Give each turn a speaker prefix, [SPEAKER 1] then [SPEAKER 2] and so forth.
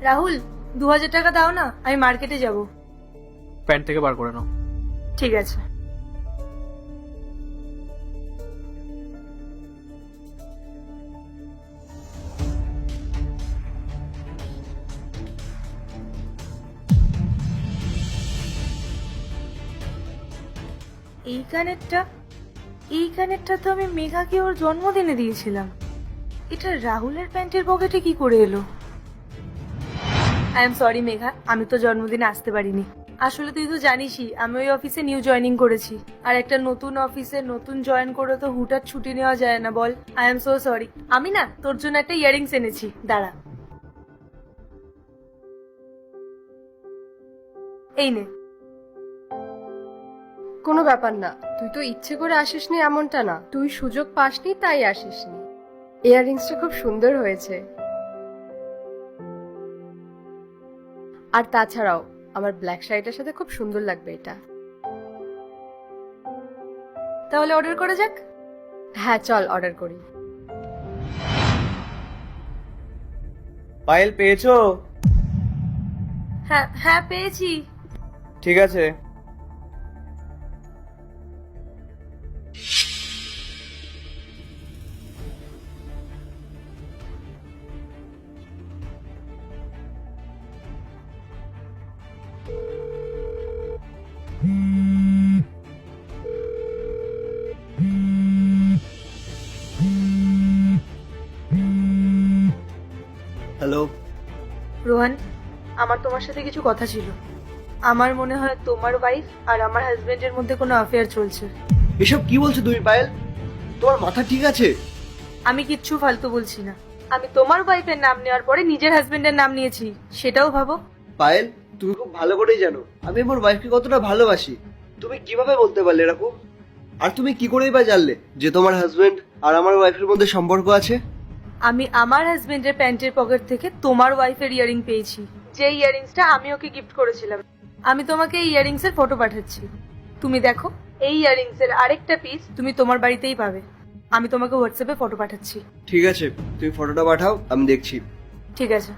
[SPEAKER 1] রাহুল 2000 টাকা দাও না, আমি মার্কেটে যাব।
[SPEAKER 2] প্যান্ট থেকে বার করে নাও।
[SPEAKER 1] ঠিক আছে। এই কানেরটা তো আমি মেঘাকে ওর জন্মদিনে দিয়েছিলাম। এটা রাহুলের প্যান্টের পকেটে কি করে এলো? আই এম সরি মেঘা, আমি তো জন্মদিনে আসতে পারিনি। আসলে তুই তো জানিসই আমি ওই অফিসে নিউ জয়েনিং করেছি, আর একটা নতুন অফিসে নতুন জয়েন করে তো হুটার ছুটি নেওয়া যায় না বল। I am so sorry. আমি না তোর জন্য একটা ইয়ারিংস এনেছি, দাঁড়া। এই নে।
[SPEAKER 3] কোনো ব্যাপার না, তুই তো ইচ্ছে করে আসিসনি এমনটা না, তুই সুযোগ পাসনি তাই আসিসনি। ইয়াররিংসটা খুব সুন্দর হয়েছে। আর তাছাড়াও আমার ব্ল্যাক শাড়িটার সাথে খুব সুন্দর লাগবে এটা।
[SPEAKER 1] তাহলে অর্ডার করা যাক।
[SPEAKER 3] হ্যাঁ চল অর্ডার করি।
[SPEAKER 4] পায়েল পেয়েছো?
[SPEAKER 1] হ্যাঁ হ্যাঁ পেয়েছি।
[SPEAKER 4] ঠিক আছে। হ্যালো।
[SPEAKER 1] রোহান, আমার তোমার সাথে কিছু কথা ছিল। আমার মনে হয় তোমার ওয়াইফ আর আমার হাজবেন্ডের মধ্যে কোনো অ্যাফেয়ার চলছে।
[SPEAKER 4] এসব কি বলছো তুমি পায়েল? তোমার মাথা ঠিক আছে?
[SPEAKER 1] আমি কিচ্ছু ফালতু বলছি না। আমি তোমার ওয়াইফের নাম নেওয়ার পরে নিজের হাজবেন্ডের নাম নিয়েছি, সেটাও ভাবো।
[SPEAKER 4] পায়েল, তুমি খুব ভালো করেই জানো আমি আমার ওয়াইফকে কতটা ভালোবাসি। তুমি কিভাবে বলতে পারলে এরকম? আর তুমি কি করেই বা জানলে যে তোমার হাজবেন্ড আর আমার ওয়াইফের মধ্যে সম্পর্ক আছে?
[SPEAKER 1] আমি আমার হাজবেন্ডের প্যান্টের পকেট থেকে তোমার ওয়াইফের ইয়ারিং পেয়েছি, যে ইয়ারিংসটা আমি ওকে গিফট করেছিলাম। আমি তোমাকে এই ইয়ারিংস এর ফটো পাঠাচ্ছি, তুমি দেখো। এই ইয়ারিংস এর আরেকটা পিস তুমি তোমার বাড়িতেই পাবে। আমি তোমাকে হোয়াটসঅ্যাপে ফটো পাঠাচ্ছি।
[SPEAKER 4] ঠিক আছে, তুমি ফটোটা পাঠাও, আমি দেখছি।
[SPEAKER 1] ঠিক আছে।